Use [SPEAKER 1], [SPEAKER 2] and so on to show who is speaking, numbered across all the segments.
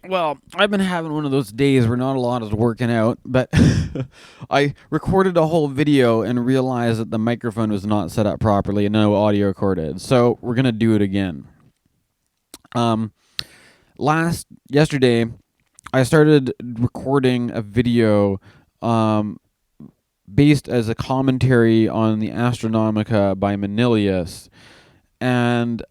[SPEAKER 1] Well, I've been having one of those days where not a lot is working out, but I recorded a whole video and realized that the microphone was not set up properly and no audio recorded. So we're gonna do it again. Um, Yesterday, I started recording a video, um, based as a commentary on the Astronomica by Manilius, and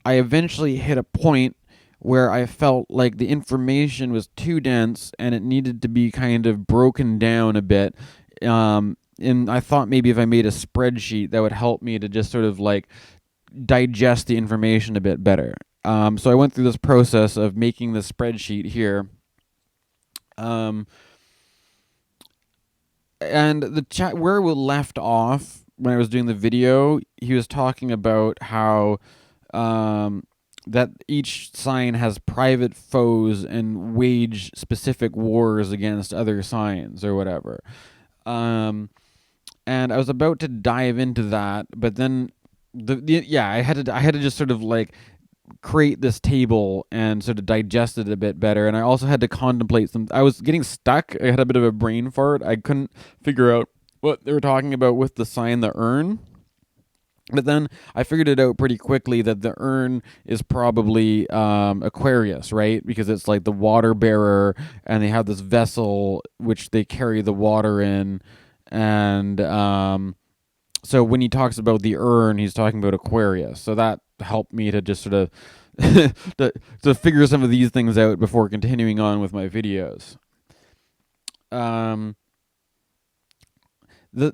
[SPEAKER 1] I eventually hit a point where I felt like the information was too dense and it needed to be kind of broken down a bit. And I thought maybe if I made a spreadsheet, that would help me to just sort of like digest the information a bit better. So I went through this process of making the spreadsheet here. Um, and the chat where we left off when I was doing the video, he was talking about how um, that each sign has private foes and wage specific wars against other signs or whatever. Um, and I was about to dive into that, but then I had to just sort of like create this table and sort of digest it a bit better. And I also had to contemplate some. I was getting stuck. I had a bit of a brain fart. I couldn't figure out what they were talking about with the sign, the urn. But then I figured it out pretty quickly that the urn is probably Aquarius, right? Because it's like the water bearer, and they have this vessel which they carry the water in. And so when he talks about the urn, he's talking about Aquarius. So that helped me to just sort of to figure some of these things out before continuing on with my videos. Um,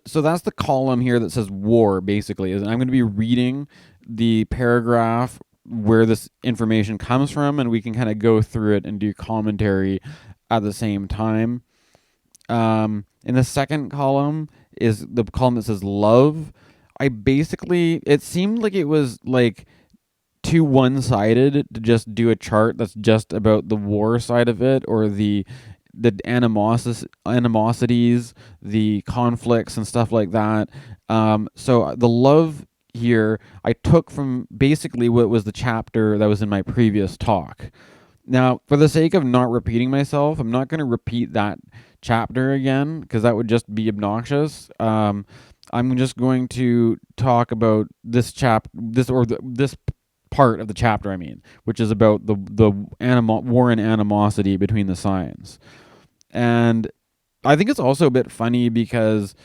[SPEAKER 1] so that's the column here that says war, basically. And I'm going to be reading the paragraph where this information comes from, and we can kind of go through it and do commentary at the same time. In the second column is the column that says love. It seemed like it was like too one-sided to just do a chart that's just about the war side of it, or the animosities, the conflicts, and stuff like that. So the love here I took from basically what was the chapter that was in my previous talk. Now, for the sake of not repeating myself, I'm not going to repeat that chapter again because that would just be obnoxious. I'm just going to talk about this this part of the chapter. I mean, which is about the war and animosity between the signs. And I think it's also a bit funny because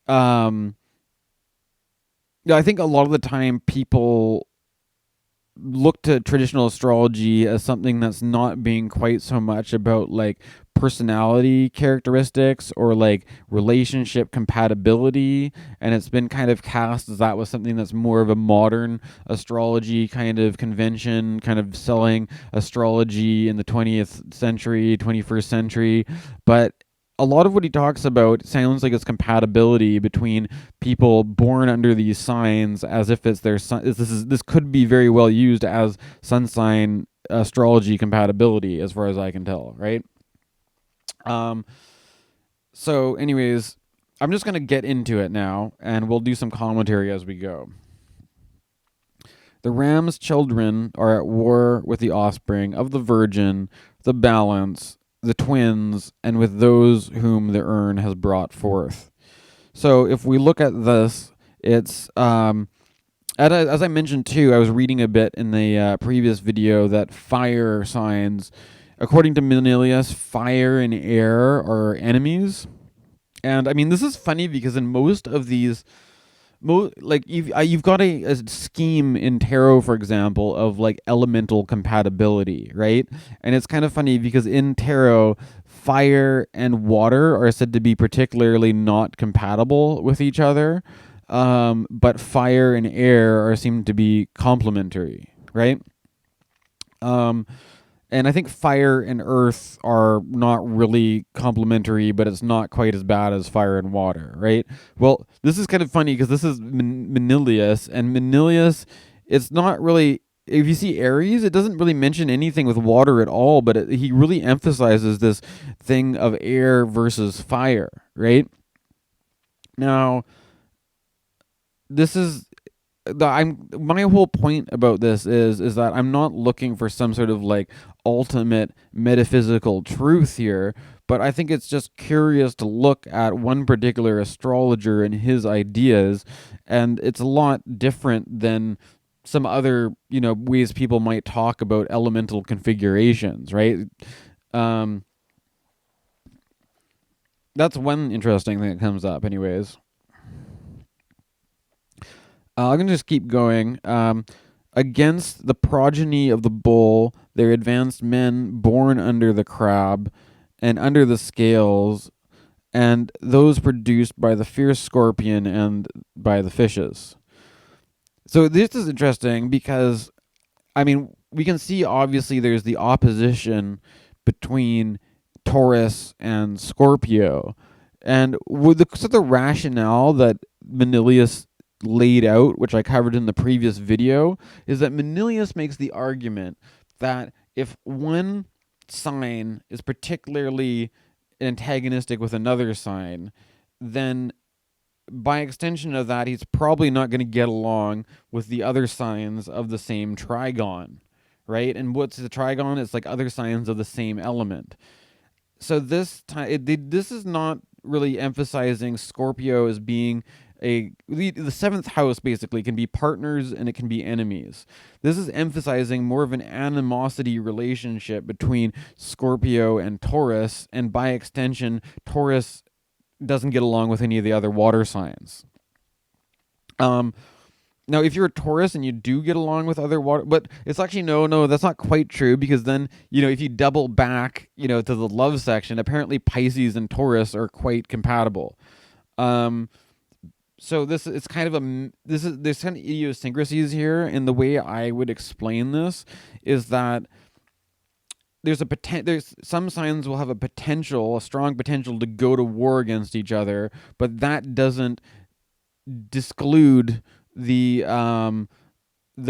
[SPEAKER 1] um I think a lot of the time people look to traditional astrology as something that's not being quite so much about like personality characteristics or like relationship compatibility, and it's been kind of cast as that was something that's more of a modern astrology kind of convention, kind of selling astrology in the 20th century, 21st century. But a lot of what he talks about sounds like it's compatibility between people born under these signs, as if it's their sun. This could be very well used as sun sign astrology compatibility, as far as I can tell, right? Um. So, anyways, I'm just gonna get into it now, and we'll do some commentary as we go. The ram's children are at war with the offspring of the virgin, the balance, the twins, and with those whom the urn has brought forth. So if we look at this, it's as I mentioned too, I was reading a bit in the previous video that fire signs, according to Manilius, fire and air are enemies. And I mean, this is funny because in most of these like you've got a scheme in tarot, for example, of like elemental compatibility, right? And it's kind of funny because in tarot, fire and water are said to be particularly not compatible with each other, but fire and air are seem to be complementary, right? um, and I think fire and earth are not really complementary, but it's not quite as bad as fire and water, right? Well, this is kind of funny because this is Manilius, and Manilius, it's not really. If you see Aries, it doesn't really mention anything with water at all, but he really emphasizes this thing of air versus fire, right? Now, this is my whole point about this is that I'm not looking for some sort of like ultimate metaphysical truth here, but I think it's just curious to look at one particular astrologer and his ideas, and it's a lot different than some other, ways people might talk about elemental configurations, right? Um, that's one interesting thing that comes up, anyways. I'm gonna just keep going. Against the progeny of the bull, there advanced men born under the crab and under the scales, and those produced by the fierce scorpion and by the fishes. So this is interesting because, I mean, we can see obviously there's the opposition between Taurus and Scorpio. And with the rationale that Manilius laid out, which I covered in the previous video, is that Manilius makes the argument that if one sign is particularly antagonistic with another sign, then by extension of that, he's probably not going to get along with the other signs of the same trigon, right? And what's the trigon? It's like other signs of the same element. So this is not really emphasizing Scorpio as being the seventh house basically can be partners and it can be enemies. This is emphasizing more of an animosity relationship between Scorpio and Taurus, and by extension, Taurus doesn't get along with any of the other water signs. Um, Now, if you're a Taurus and you do get along with other water, but it's actually no, that's not quite true, because then, if you double back, to the love section, apparently Pisces and Taurus are quite compatible. Um, so it's kind of there's kind of idiosyncrasies here, and the way I would explain this is that there's some signs will have a strong potential to go to war against each other, but that doesn't disclude the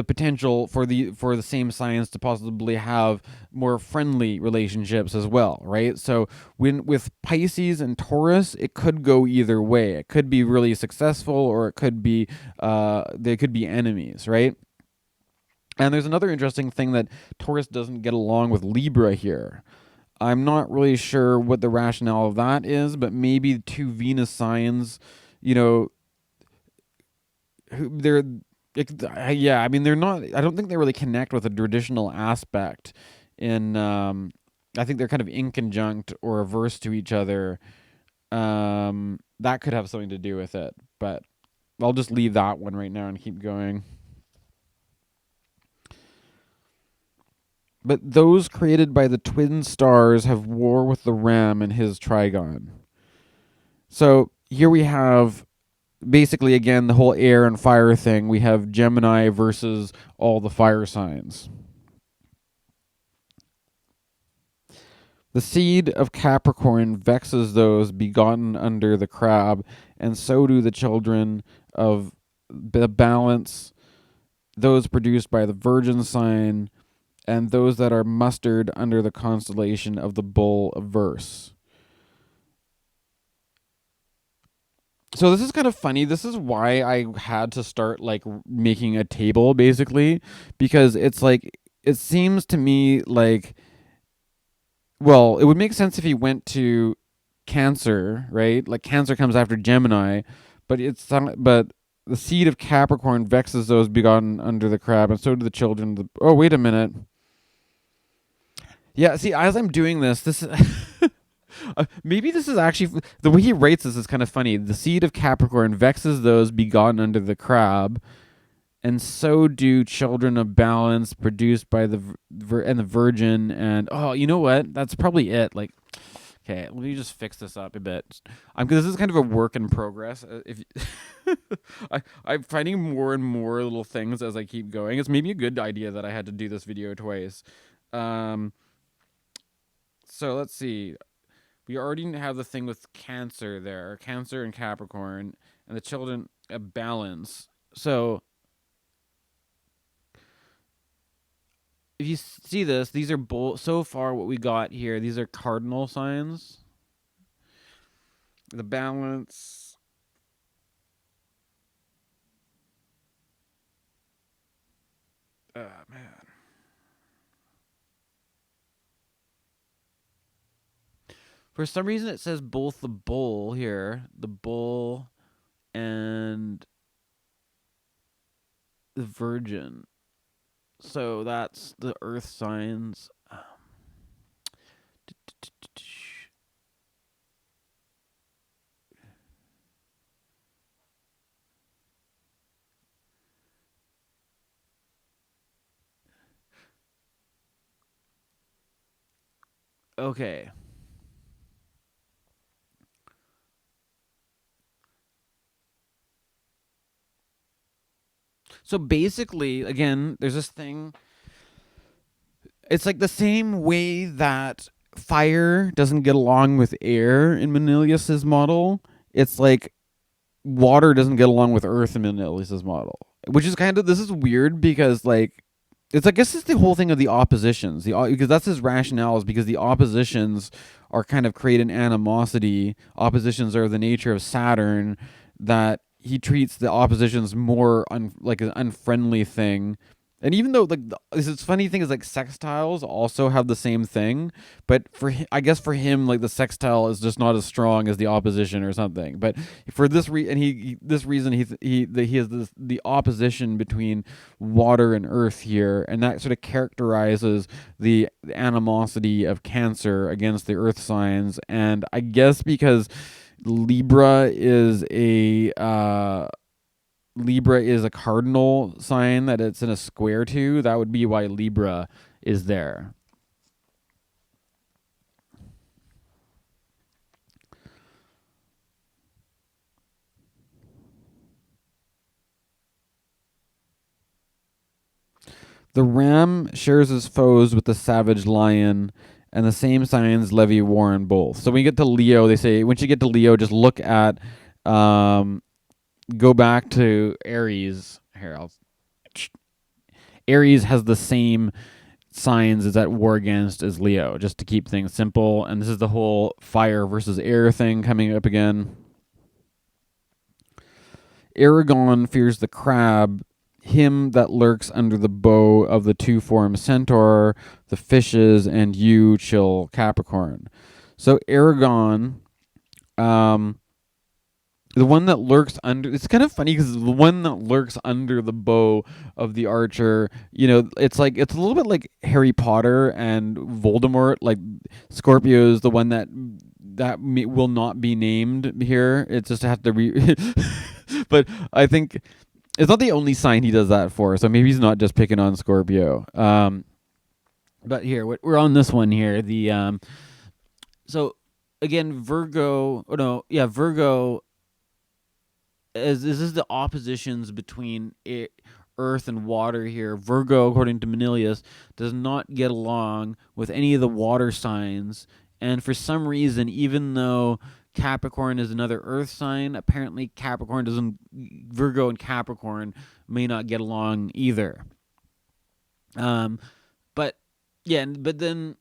[SPEAKER 1] potential for the same signs to possibly have more friendly relationships as well, right? So with Pisces and Taurus, it could go either way. It could be really successful, or it could be they could be enemies, right? And there's another interesting thing, that Taurus doesn't get along with Libra here. I'm not really sure what the rationale of that is, but maybe the two Venus signs, you know, they're yeah, I mean, they're not, I don't think they really connect with a traditional aspect in I think they're kind of inconjunct or averse to each other. That could have something to do with it, but I'll just leave that one right now and keep going. But those created by the twin stars have war with the ram and his trigon. So here we have basically, again, the whole air and fire thing. We have Gemini versus all the fire signs. The seed of Capricorn vexes those begotten under the crab, and so do the children of the balance, those produced by the virgin sign, and those that are mustered under the constellation of the bull averse. So this is kind of funny. This is why I had to start like making a table, basically, because it's like, it seems to me like, well, it would make sense if he went to Cancer, right? Like Cancer comes after Gemini, but the seed of Capricorn vexes those begotten under the crab, and so do the children. Oh, wait a minute. Yeah, see, as I'm doing this maybe this is actually the way he writes this is kind of funny. The seed of Capricorn vexes those begotten under the crab, and so do children of balance produced by the and the virgin. And oh, you know what? That's probably it. Like, okay, let me just fix this up a bit. Because this is kind of a work in progress. If I'm finding more and more little things as I keep going. It's maybe a good idea that I had to do this video twice. So let's see. We already have the thing with Cancer there, Cancer and Capricorn, and the children of balance. So if you see this, these are both, so far what we got here, these are cardinal signs. The balance, Man. For some reason, it says both the bull here, the bull, and the virgin. So that's the earth signs. Okay. So basically, again, there's this thing. It's like the same way that fire doesn't get along with air in Manilius's model. It's like water doesn't get along with earth in Manilius's model, which is kind of, this is weird because like it's, I guess it's the whole thing of the oppositions. Because that's his rationale, is because the oppositions are kind of create an animosity. Oppositions are the nature of Saturn, that he treats the oppositions more like an unfriendly thing. And even though like it's funny thing is like sextiles also have the same thing, but I guess for him like the sextile is just not as strong as the opposition or something. But for this this reason he has the opposition between water and earth here, and that sort of characterizes the animosity of Cancer against the earth signs. And I guess because Libra is a cardinal sign that it's in a square to, that would be why Libra is there. The ram shares his foes with the savage lion, and the same signs levy war on both. So when you get to Leo, they say once you get to Leo, just look at, go back to Aries. Aries has the same signs is at war against as Leo, just to keep things simple. And this is the whole fire versus air thing coming up again. Aragon fears the crab, him that lurks under the bow of the two-formed centaur, the fishes, and you, chill Capricorn. So Aragon, the one that lurks under, it's kind of funny because the one that lurks under the bow of the archer, it's like, it's a little bit like Harry Potter and Voldemort. Like Scorpio is the one that will not be named here. It's just have to but I think it's not the only sign he does that for, so maybe he's not just picking on Scorpio. But here we're on this one here. The so again, Virgo. Oh no, yeah, Virgo. Is this is the oppositions between earth and water here. Virgo, according to Manilius, does not get along with any of the water signs, and for some reason, even though Capricorn is another earth sign, apparently Virgo and Capricorn may not get along either. But yeah, but then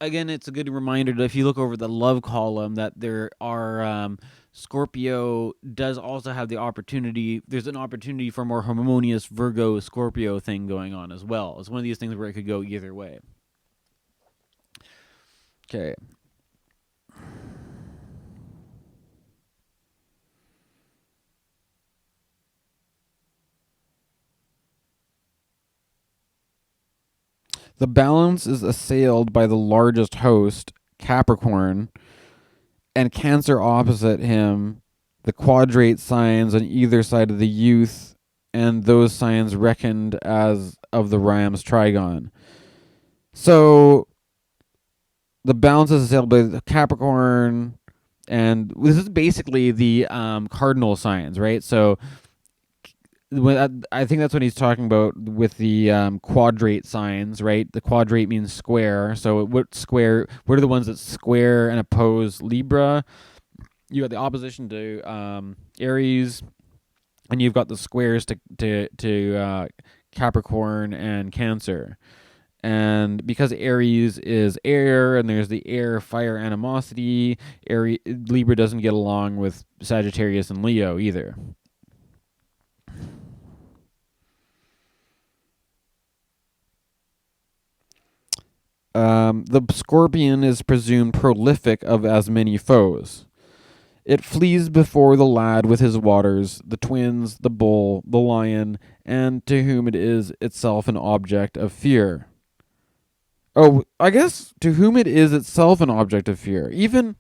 [SPEAKER 1] again, it's a good reminder that if you look over the love column, that there are Scorpio does also have the opportunity. There's an opportunity for more harmonious Virgo Scorpio thing going on as well. It's one of these things where it could go either way. Okay. The balance is assailed by the largest host, Capricorn, and Cancer opposite him, the quadrate signs on either side of the youth, and those signs reckoned as of the ram's trigon. So the balance is assailed by the Capricorn, and this is basically the cardinal signs, right? So I think that's what he's talking about with the quadrate signs, right? The quadrate means square. So what are the ones that square and oppose Libra? You got the opposition to Aries, and you've got the squares to Capricorn and Cancer. And because Aries is air, and there's the air fire animosity, Libra doesn't get along with Sagittarius and Leo either. The scorpion is presumed prolific of as many foes. It flees before the lad with his waters, the twins, the bull, the lion, and to whom it is itself an object of fear. Oh, I guess to whom it is itself an object of fear. Even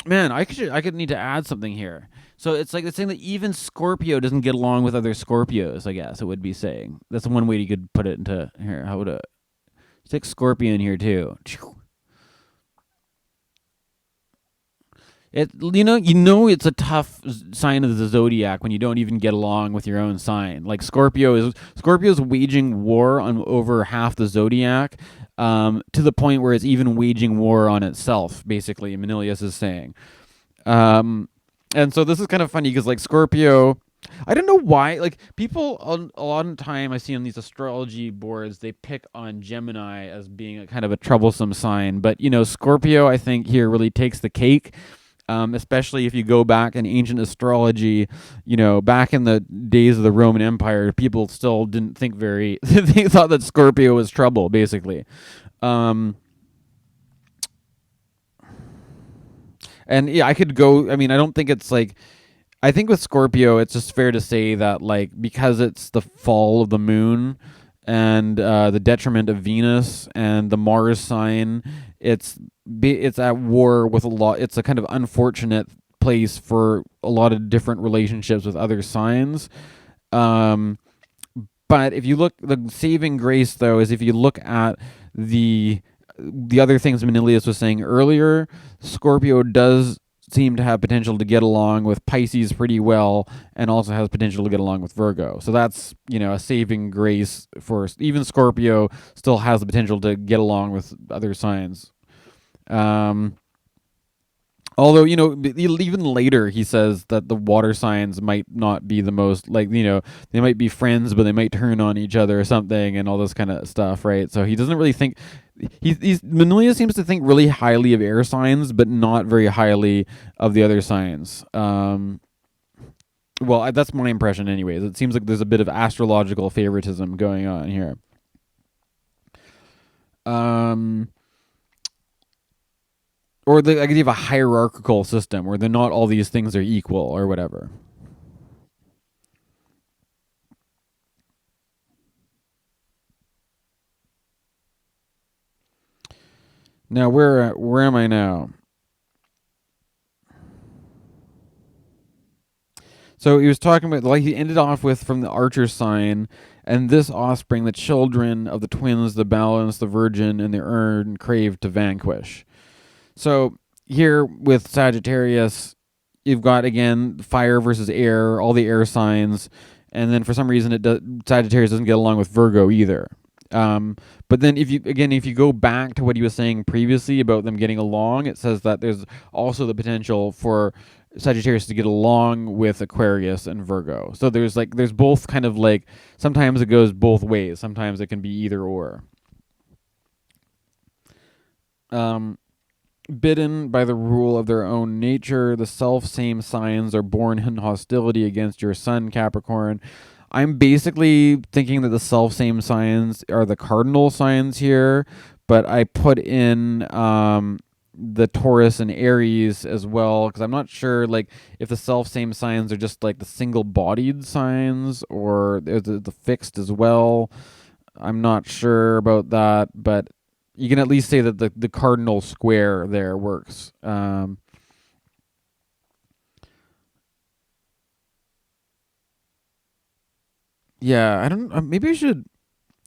[SPEAKER 1] man, I could need to add something here. So it's like it's saying that even Scorpio doesn't get along with other Scorpios. I guess it would be saying that's one way you could put it into here. How would it stick Scorpion here too? It it's a tough sign of the zodiac when you don't even get along with your own sign. Like Scorpio's waging war on over half the zodiac, to the point where it's even waging war on itself. Basically, Manilius is saying, and so this is kind of funny because like Scorpio. I don't know why. Like people, a lot of time I see on these astrology boards, they pick on Gemini as being a kind of a troublesome sign. But Scorpio, I think here really takes the cake, especially if you go back in ancient astrology, back in the days of the Roman Empire, people still didn't think very, they thought that Scorpio was trouble, basically. Um, and yeah, I could go, I mean, I don't think it's like, I think with Scorpio, it's just fair to say that, like, because it's the fall of the moon and the detriment of Venus and the Mars sign, it's at war with a lot. It's a kind of unfortunate place for a lot of different relationships with other signs. Um, but if you look, the saving grace though is if you look at the the other things Manilius was saying earlier, Scorpio does seem to have potential to get along with Pisces pretty well, and also has potential to get along with Virgo. So that's a saving grace for even Scorpio. Still has the potential to get along with other signs. Um, Although, even later he says that the water signs might not be the most, like, they might be friends, but they might turn on each other or something and all this kind of stuff, right? So he doesn't really think, Manilius seems to think really highly of air signs, but not very highly of the other signs. Well, that's my impression anyways. It seems like there's a bit of astrological favoritism going on here. Um, or I could have a hierarchical system where they're not all these things are equal or whatever. Now where am I now? So he was talking about, like, he ended off with from the Archer sign, and this offspring, the children of the twins, the balance, the virgin, and the urn, crave to vanquish. So here with Sagittarius, you've got again fire versus air, all the air signs, and then for some reason Sagittarius doesn't get along with Virgo either. But then if you go back to what he was saying previously about them getting along, it says that there's also the potential for Sagittarius to get along with Aquarius and Virgo. So there's both kind of like, sometimes it goes both ways. Sometimes it can be either or. Um, Bidden by the rule of their own nature, the self same signs are born in hostility against your sun, Capricorn. I'm basically thinking that the self same signs are the cardinal signs here, but I put in the Taurus and Aries as well, because I'm not sure, like, if the self same signs are just like the single bodied signs or the fixed as well. I'm not sure about that, but you can at least say that the cardinal square there works. Yeah, I don't. Maybe I should.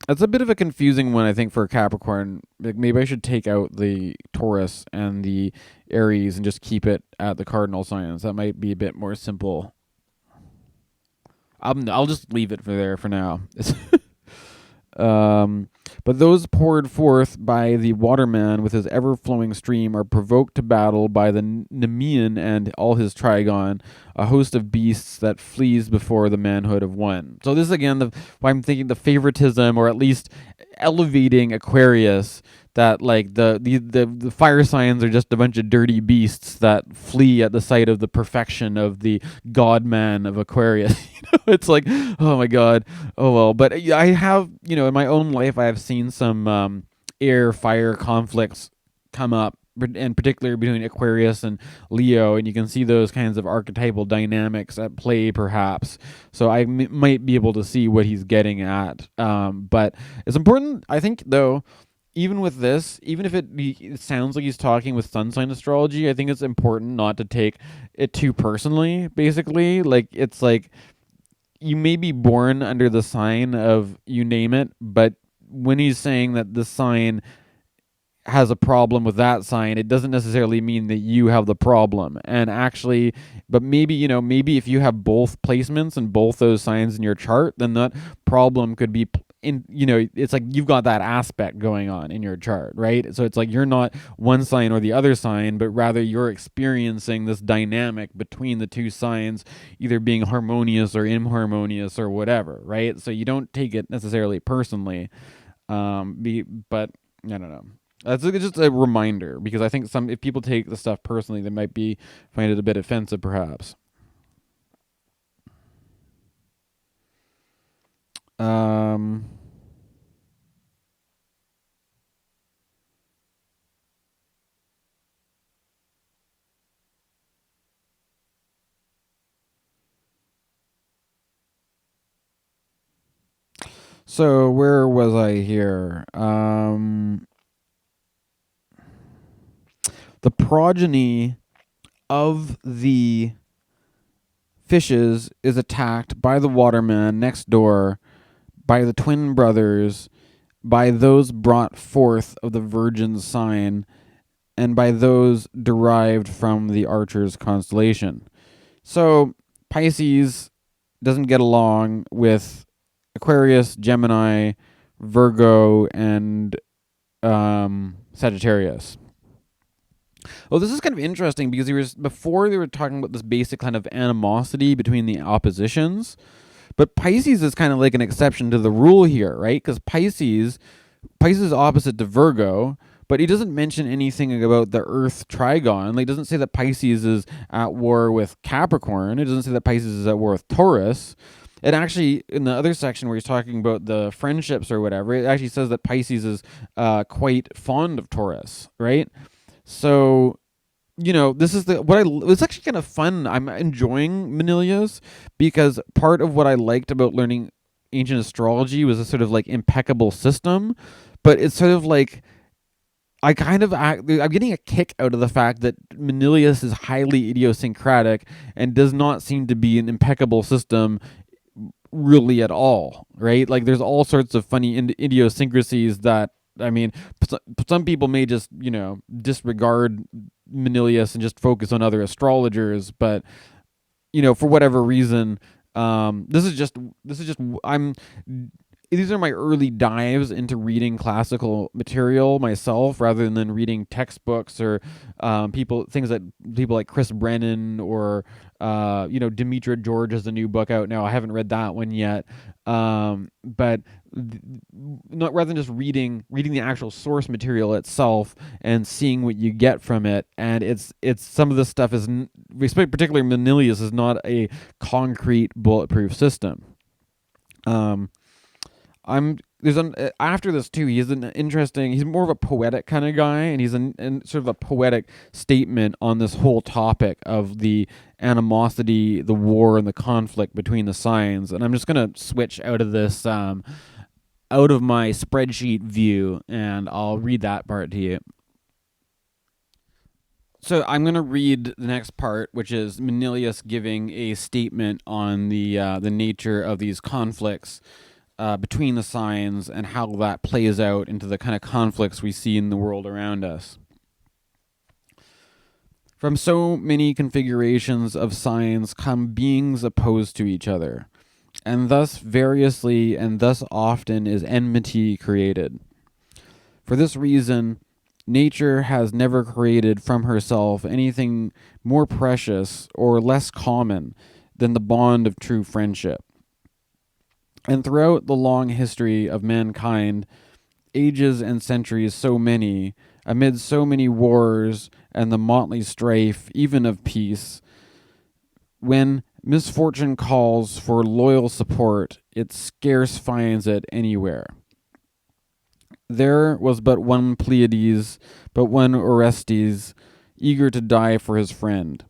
[SPEAKER 1] That's a bit of a confusing one, I think, for Capricorn. Like, maybe I should take out the Taurus and the Aries and just keep it at the cardinal signs. That might be a bit more simple. I'll just leave it for there for now. Um, but those poured forth by the waterman with his ever flowing stream are provoked to battle by the Nemean and all his trigon, a host of beasts that flees before the manhood of one. So this is again why I'm thinking the favoritism, or at least elevating Aquarius. That, like, the fire signs are just a bunch of dirty beasts that flee at the sight of the perfection of the God man of Aquarius. It's like, oh my god, oh well. But I have, in my own life, I have seen some air fire conflicts come up, in particular between Aquarius and Leo, and you can see those kinds of archetypal dynamics at play, perhaps. So I might be able to see what he's getting at. But it's important, I think, though. Even with this, even if it sounds like he's talking with sun sign astrology, I think it's important not to take it too personally. Basically, like it's like you may be born under the sign of you name it, but when he's saying that the sign has a problem with that sign, it doesn't necessarily mean that you have the problem. And actually, but maybe, maybe if you have both placements and both those signs in your chart, then that problem could be it's like you've got that aspect going on in your chart, right? So it's like you're not one sign or the other sign, but rather you're experiencing this dynamic between the two signs, either being harmonious or inharmonious or whatever, right? So you don't take it necessarily personally. But I don't know. That's just a reminder, because I think if people take the stuff personally, they might find it a bit offensive, perhaps. So where was I here? The progeny of the fishes is attacked by the waterman next door, by the twin brothers, by those brought forth of the virgin sign, and by those derived from the archer's constellation. So Pisces doesn't get along with Aquarius, Gemini, Virgo, and Sagittarius. Well, this is kind of interesting because before they were talking about this basic kind of animosity between the oppositions, but Pisces is kind of like an exception to the rule here, right? Because Pisces is opposite to Virgo, but he doesn't mention anything about the Earth trigon. Like, he doesn't say that Pisces is at war with Capricorn. It doesn't say that Pisces is at war with Taurus. It actually, in the other section where he's talking about the friendships or whatever, it actually says that Pisces is quite fond of Taurus, right? So, this is it's actually kind of fun. I'm enjoying Manilius because part of what I liked about learning ancient astrology was a sort of like impeccable system, but it's sort of like I'm getting a kick out of the fact that Manilius is highly idiosyncratic and does not seem to be an impeccable system really at all, right? Like there's all sorts of funny idiosyncrasies that, I mean, some people may just, disregard Manilius and just focus on other astrologers, but for whatever reason, this is just these are my early dives into reading classical material myself, rather than reading textbooks or things that people like Chris Brennan or Demetra George has a new book out now. I haven't read that one yet, but not rather than just reading the actual source material itself and seeing what you get from it. And it's some of this stuff is, particularly Manilius, is not a concrete bulletproof system. After this too, he's more of a poetic kind of guy, and he's in sort of a poetic statement on this whole topic of the animosity, the war, and the conflict between the signs. And I'm just gonna switch out of this, out of my spreadsheet view, and I'll read that part to you. So I'm going to read the next part, which is Manilius giving a statement on the nature of these conflicts between the signs and how that plays out into the kind of conflicts we see in the world around us. From so many configurations of signs come beings opposed to each other, and thus variously and thus often is enmity created. For this reason, nature has never created from herself anything more precious or less common than the bond of true friendship. And throughout the long history of mankind, ages and centuries so many, amid so many wars and the motley strife even of peace, when misfortune calls for loyal support, it scarce finds it anywhere. There was but one Pleiades, but one Orestes, eager to die for his friend.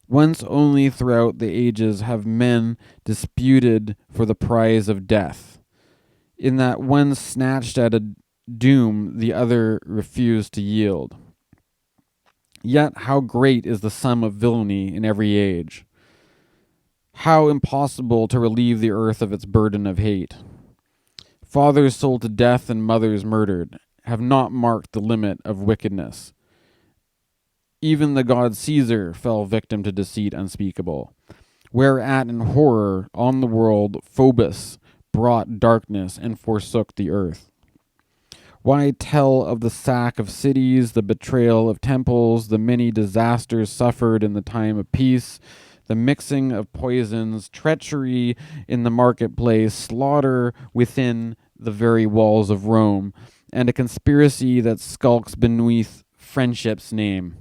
[SPEAKER 1] Once only throughout the ages have men disputed for the prize of death. In that one snatched at a doom, the other refused to yield. Yet how great is the sum of villainy in every age! How impossible to relieve the earth of its burden of hate! Fathers sold to death and mothers murdered have not marked the limit of wickedness. Even the god Caesar fell victim to deceit unspeakable, whereat in horror on the world Phobos brought darkness and forsook the earth. Why tell of the sack of cities, the betrayal of temples, the many disasters suffered in the time of peace, the mixing of poisons, treachery in the marketplace, slaughter within the very walls of Rome, and a conspiracy that skulks beneath friendship's name?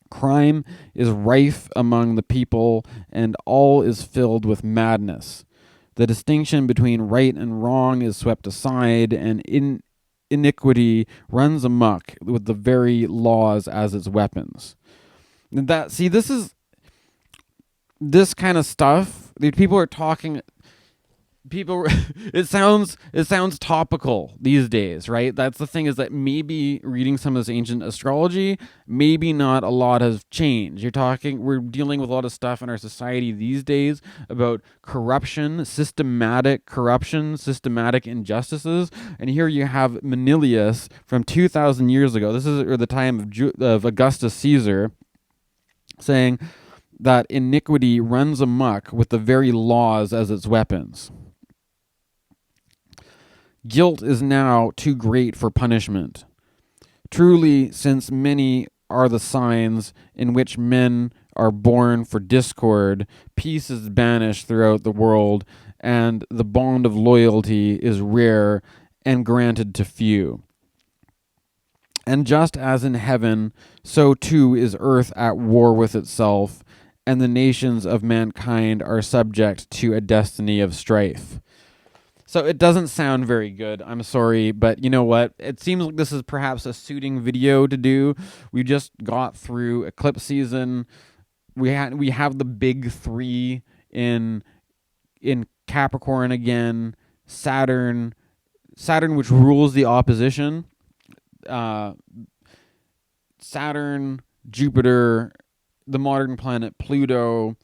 [SPEAKER 1] Crime is rife among the people, and all is filled with madness. The distinction between right and wrong is swept aside, and iniquity runs amok with the very laws as its weapons. This kind of stuff. People are talking. People, it sounds topical these days, right? That's the thing, is that maybe reading some of this ancient astrology, maybe not a lot has changed. We're dealing with a lot of stuff in our society these days about corruption, systematic injustices, and here you have Manilius from 2,000 years ago. This is at the time of Augustus Caesar, saying that iniquity runs amok with the very laws as its weapons. Guilt is now too great for punishment. Truly, since many are the signs in which men are born for discord, peace is banished throughout the world, and the bond of loyalty is rare and granted to few. And just as in heaven, so too is earth at war with itself, and the nations of mankind are subject to a destiny of strife. So it doesn't sound very good. I'm sorry, but you know what? It seems like this is perhaps a suiting video to do. We just got through eclipse season. We have the big three in Capricorn again. Saturn, which rules the opposition. Saturn, Jupiter, the modern planet Pluto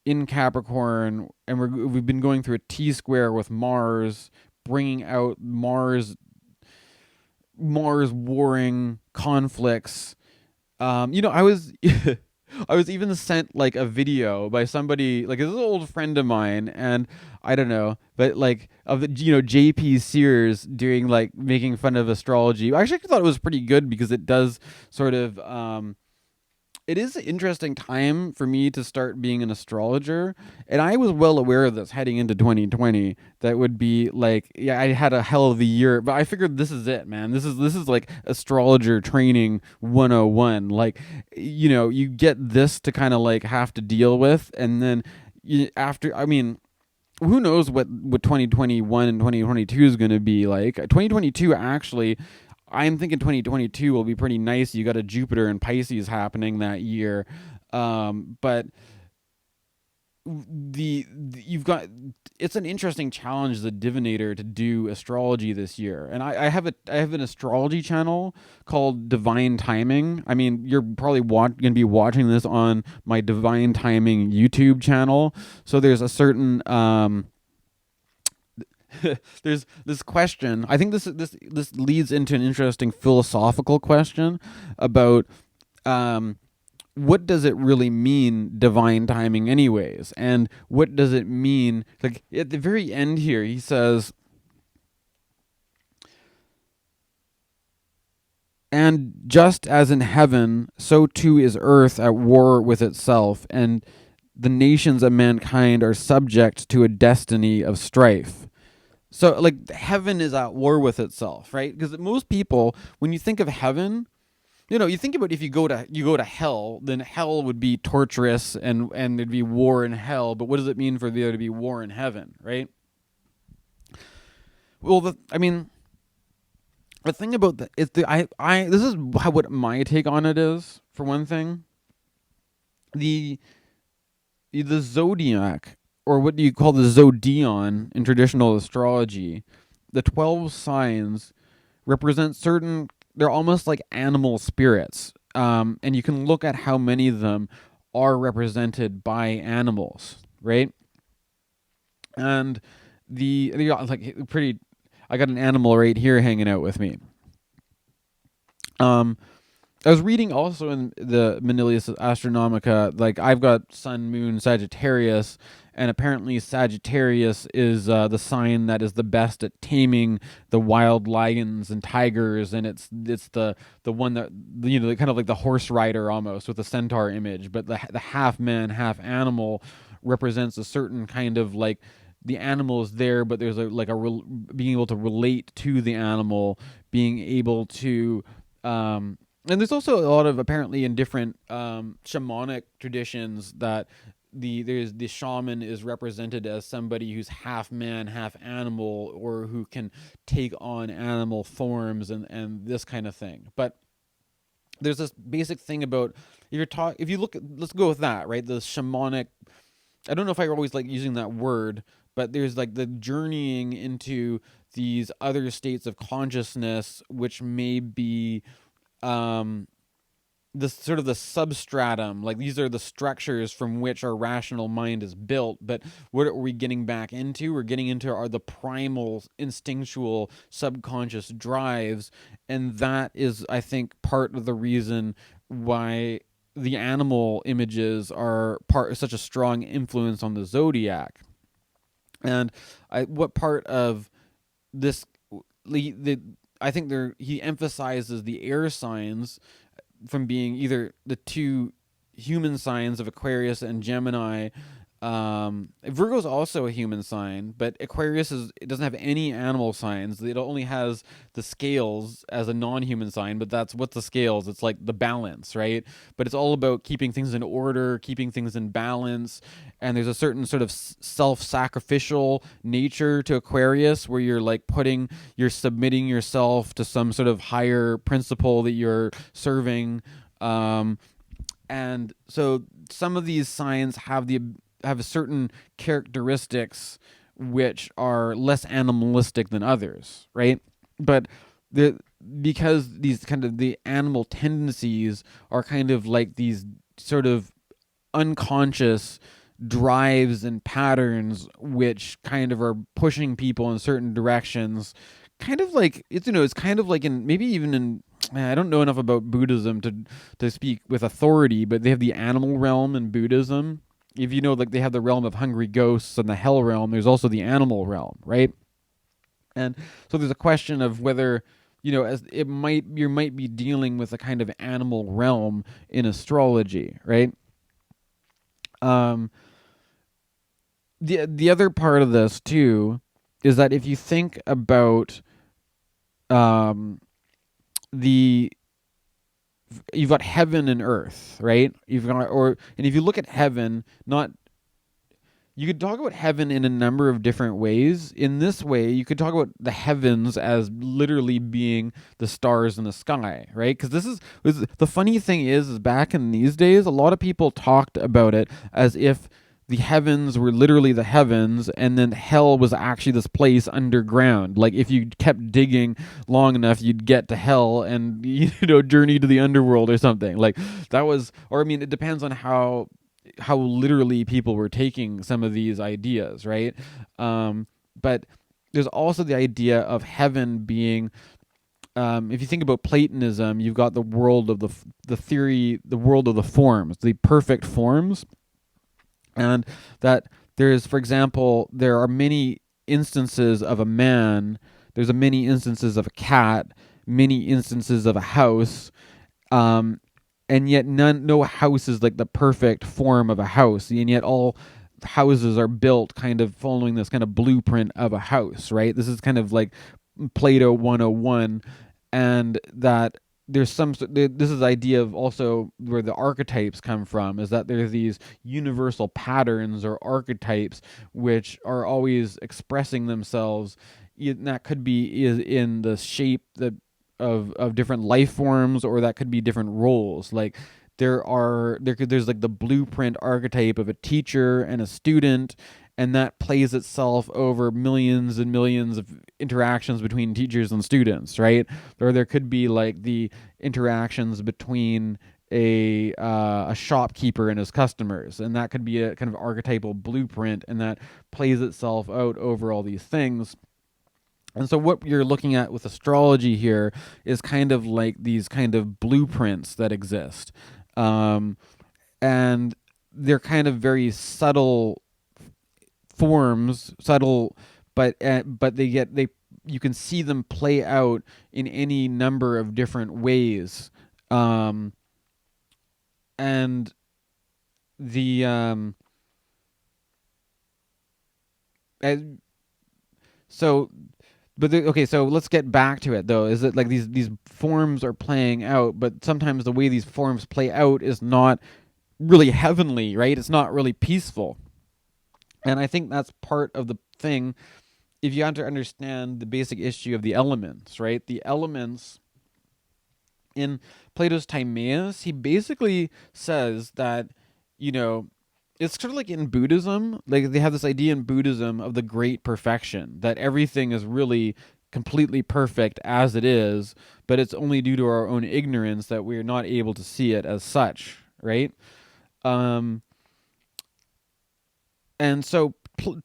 [SPEAKER 1] in Capricorn, and we've been going through a T-square with Mars, bringing out Mars warring conflicts. I was I was even sent like a video by somebody, like this is an old friend of mine, and I don't know, but like of the JP Sears doing like making fun of astrology. I actually thought it was pretty good because it does sort of it is an interesting time for me to start being an astrologer, and I was well aware of this heading into 2020. That would be like, yeah, I had a hell of a year, but I figured this is it, man. This is like astrologer training 101. Like, you get this to kind of like have to deal with, and then who knows what 2021 and 2022 is going to be like. 2022 actually, I'm thinking 2022 will be pretty nice. You got a Jupiter and Pisces happening that year, but you've got, it's an interesting challenge as a divinator to do astrology this year. And I have an astrology channel called Divine Timing. I mean, you're probably going to be watching this on my Divine Timing YouTube channel. So there's a certain there's this question. I think this leads into an interesting philosophical question about what does it really mean, divine timing, anyways, and what does it mean? Like at the very end here, he says, "And just as in heaven, so too is earth at war with itself, and the nations of mankind are subject to a destiny of strife." So, like, heaven is at war with itself, right? Because most people, when you think of heaven, you think about if you go to hell, then hell would be torturous and there'd be war in hell. But what does it mean for there to be war in heaven, right? Well, I mean, the thing about the is the I this is what my take on it is. For one thing, the the zodiac, or what do you call the zodion in traditional astrology, the 12 signs represent certain, they're almost like animal spirits. And you can look at how many of them are represented by animals, right? And like pretty, I got an animal right here hanging out with me. Um, I was reading also in the Manilius Astronomica, like I've got Sun, Moon, Sagittarius, and apparently Sagittarius is the sign that is the best at taming the wild lions and tigers, and it's the one that, you know, kind of like the horse rider almost with the centaur image, but the half man, half animal represents a certain kind of like, the animal is there, but there's being able to relate to the animal, being able to and there's also a lot of, apparently in different shamanic traditions, that there's the shaman is represented as somebody who's half man, half animal, or who can take on animal forms and this kind of thing. But there's this basic thing about, if you look at, let's go with that, right? The shamanic, I don't know if I always like using that word, but there's like the journeying into these other states of consciousness, which may be um the sort of the substratum, like these are the structures from which our rational mind is built. But what are we getting back into? We're getting into are the primal instinctual subconscious drives, and that is, I think, part of the reason why the animal images are such a strong influence on the zodiac. And what part of this, the I think he emphasizes the air signs from being either the two human signs of Aquarius and Gemini. Virgo's also a human sign, but Aquarius it doesn't have any animal signs. It only has the scales as a non-human sign, but what's the scales? It's like the balance, right? But it's all about keeping things in order, keeping things in balance. And there's a certain sort of self-sacrificial nature to Aquarius, where you're submitting yourself to some sort of higher principle that you're serving. And so some of these signs have certain characteristics which are less animalistic than others, right? But the because these kind of the animal tendencies are kind of like these sort of unconscious drives and patterns which kind of are pushing people in certain directions, kind of like it's kind of like in, maybe even in, I don't know enough about Buddhism to speak with authority, but they have the animal realm in Buddhism. If you know, like they have the realm of hungry ghosts and the hell realm, there's also the animal realm, right? And so there's a question of whether, as you might be dealing with a kind of animal realm in astrology, right? Um, the other part of this too is that if you think about um, the you've got heaven and earth, right? And if you look at heaven, not you could talk about heaven in a number of different ways. In this way, you could talk about the heavens as literally being the stars in the sky, right? Because the funny thing is back in these days, a lot of people talked about it as if the heavens were literally the heavens, and then hell was actually this place underground. Like if you kept digging long enough, you'd get to hell and journey to the underworld or something. Like that was, or I mean, it depends on how literally people were taking some of these ideas, right? But there's also the idea of heaven being, if you think about Platonism, you've got the world of the world of the forms, the perfect forms, and that for example, there are many instances of a man, there's many instances of a cat, many instances of a house, um, and yet no house is like the perfect form of a house, and yet all houses are built kind of following this kind of blueprint of a house, right? This is kind of like Plato 101. And that this is the idea of also where the archetypes come from, is that there's these universal patterns or archetypes which are always expressing themselves that could be is in the shape that of different life forms, or that could be different roles. Like there's like the blueprint archetype of a teacher and a student, and that plays itself over millions and millions of interactions between teachers and students, right? Or there could be like the interactions between a shopkeeper and his customers, and that could be a kind of archetypal blueprint, and that plays itself out over all these things. And so what you're looking at with astrology here is kind of like these kind of blueprints that exist. Um, and they're kind of very subtle forms, subtle, but they you can see them play out in any number of different ways. Um, and the and so okay, so let's get back to it though. Is it like these forms are playing out, but sometimes the way these forms play out is not really heavenly, right? It's not really peaceful. And I think that's part of the thing. If you have to understand the basic issue of the elements, right? The elements in Plato's Timaeus, he basically says that, you know, it's sort of like in Buddhism, like they have this idea in Buddhism of the great perfection, that everything is really completely perfect as it is, but it's only due to our own ignorance that we're not able to see it as such, right? Um, and so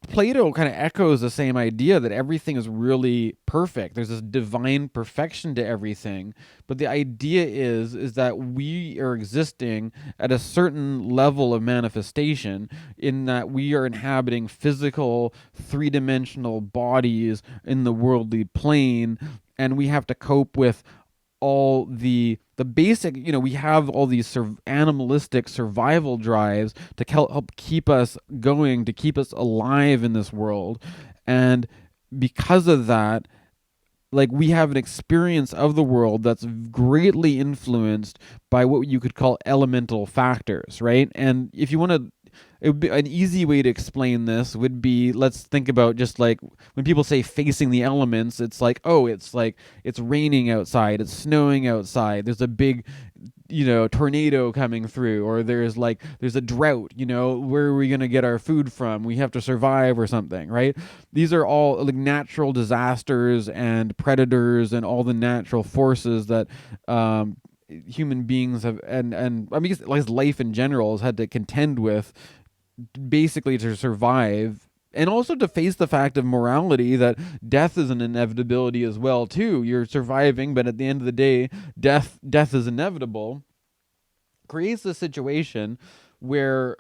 [SPEAKER 1] Plato kind of echoes the same idea that everything is really perfect. There's this divine perfection to everything, but the idea is that we are existing at a certain level of manifestation, in that we are inhabiting physical, three-dimensional bodies in the worldly plane, and we have to cope with all the basic, we have all these animalistic survival drives to help keep us going, to keep us alive in this world. And because of that, like, we have an experience of the world that's greatly influenced by what you could call elemental factors, right? And if you want to, it would be an easy way to explain this would be, let's think about just like when people say facing the elements, it's like, oh, it's like it's raining outside, it's snowing outside, there's a big, tornado coming through, or there's a drought, where are we going to get our food from? We have to survive or something, right? These are all like natural disasters and predators and all the natural forces that human beings have, and I mean, like life in general has had to contend with, basically to survive, and also to face the fact of morality, that death is an inevitability as well too. You're surviving, but at the end of the day, death is inevitable. Creates a situation where,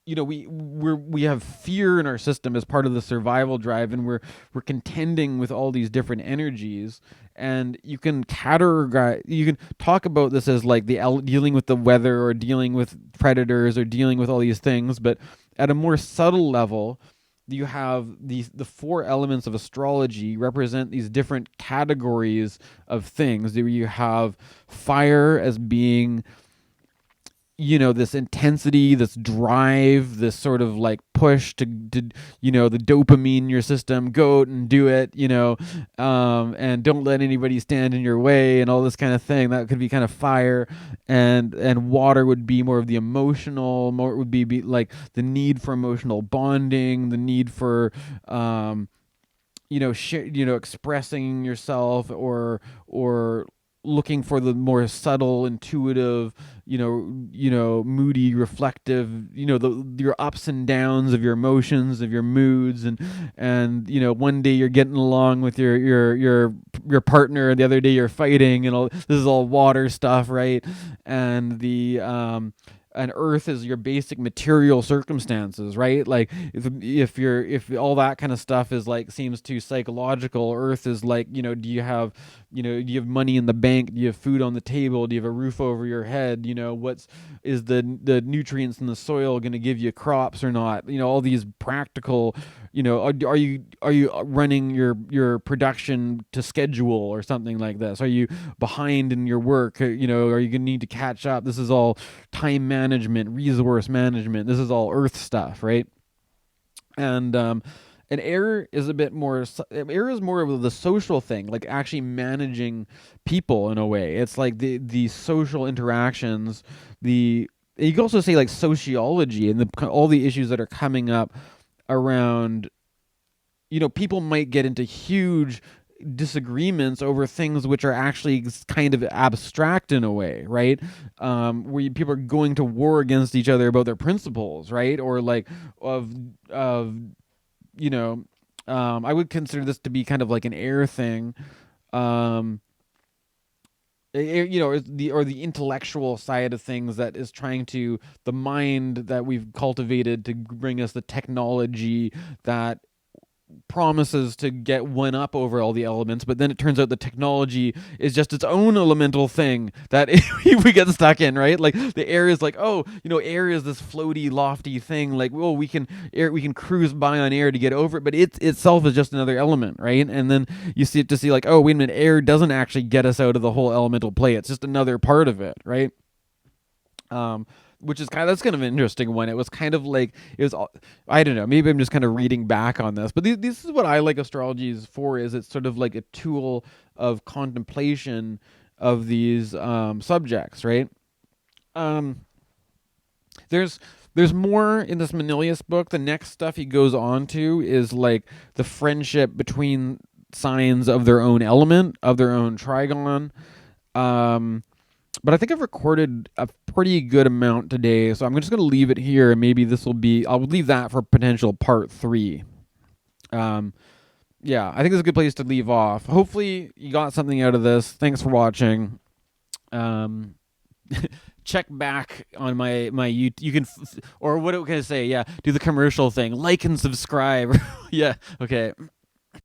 [SPEAKER 1] we have fear in our system as part of the survival drive, and we're contending with all these different energies. And you can talk about this as like dealing with the weather, or dealing with predators, or dealing with all these things, but at a more subtle level, you have the four elements of astrology represent these different categories of things. You have fire as being, this intensity, this drive, this sort of like push to the dopamine in your system, go out and do it, and don't let anybody stand in your way, and all this kind of thing. That could be kind of fire. And water would be more of the emotional, more would be like the need for emotional bonding, the need for expressing yourself, or looking for the more subtle, intuitive, moody, reflective, your ups and downs of your emotions, of your moods, and one day you're getting along with your partner, and the other day you're fighting, and all this is all water stuff, right? And and earth is your basic material circumstances, right? Like if all that kind of stuff is like seems too psychological, earth is like, do you have money in the bank? Do you have food on the table? Do you have a roof over your head? Is the nutrients in the soil going to give you crops or not? All these practical, are you running your production to schedule or something like this? Are you behind in your work? Are you going to need to catch up? This is all time management, resource management. This is all earth stuff, right? And And air is a bit more. Air is more of the social thing, like actually managing people in a way. It's like the social interactions. The You can also say like sociology and all the issues that are coming up around. People might get into huge disagreements over things which are actually kind of abstract in a way, right? Where people are going to war against each other about their principles, right? Or like of you know, I would consider this to be kind of like an air thing. Um, the intellectual side of things that is trying to the mind that we've cultivated to bring us the technology that promises to get one up over all the elements, but then it turns out the technology is just its own elemental thing that we get stuck in, right? Like the air is like, oh, air is this floaty, lofty thing. Like, oh, we can cruise by on air to get over it, but it itself is just another element, right? And then you see like, oh, wait a minute, air doesn't actually get us out of the whole elemental play. It's just another part of it, right? Which is that's kind of an interesting one. It was kind of like I don't know. Maybe I'm just kind of reading back on this, but this is what I like astrology is for. Is it's sort of like a tool of contemplation of these subjects, right? Um, there's there's more in this Manilius book. The next stuff he goes on to is like the friendship between signs of their own element, of their own trigon. Um, but I think I've recorded a pretty good amount today, so I'm just going to leave it here, and maybe I'll leave that for potential part 3. Um, yeah, I think this is a good place to leave off. Hopefully you got something out of this. Thanks for watching. Um, check back on my YouTube. You can, or what can I say? Yeah, do the commercial thing. Like and subscribe. Yeah, okay.